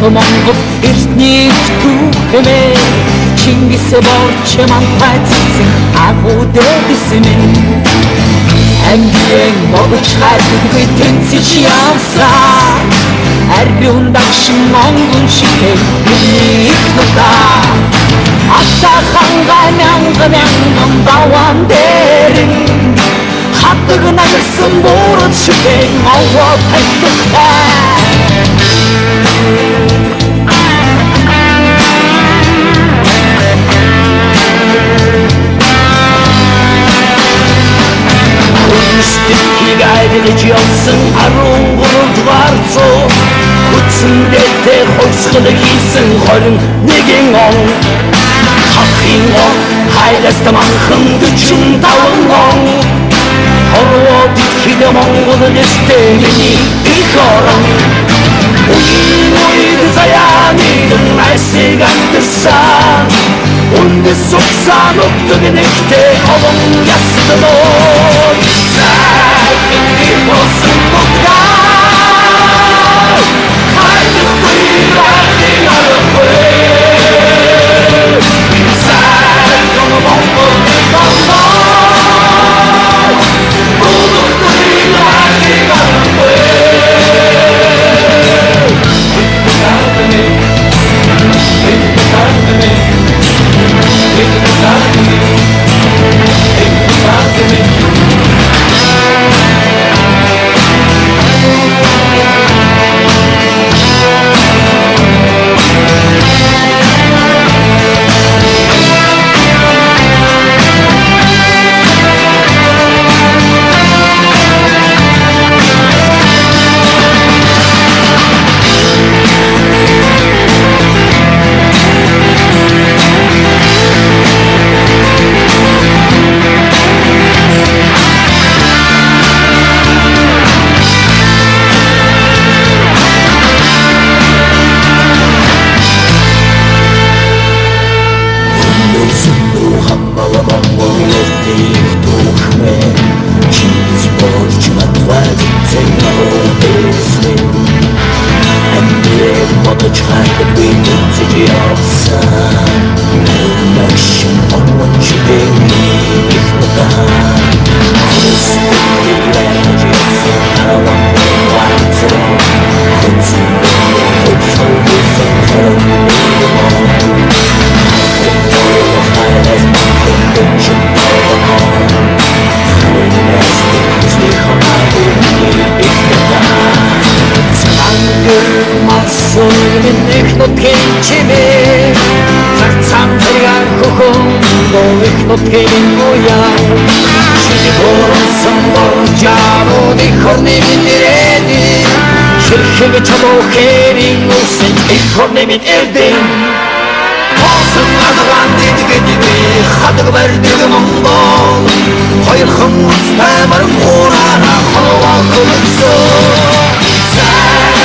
Монгол эртний түүхэмэ Чингис борч мантай цэцэн агуу дэвсэн Амьдэн могч хайргүй тэнцэж явсан Арбиун дагшин монгол шигтэй их нутаа Атаханга мянган баван дэрэн Хатаг нагсан бород шигтэй мовоо тайлхтай Стихийг айдгаж явсан 13-р зуу Хүчсэн дээлтэй хувьсгал хийсэн 21 он Хахын он хайлаас таманхан 45 он Ороо дэлхийд Монгол нэртэй миний их орон Үед заяаны айсыг андсан Үндэс суксан өгдөг нэгтэй олон ясдалоо Сайхын болсон бүгдаа Хайдахгүй рахын арахгүй Сайхын Монгол нэгдалоо Бүгдахгүй рахын арахгүй Mit Erding Olsun adıgan dedik edibi Hadık verdik Mongol Hayırkın usta varım Kur'an'a Kılıva kılıksın Sen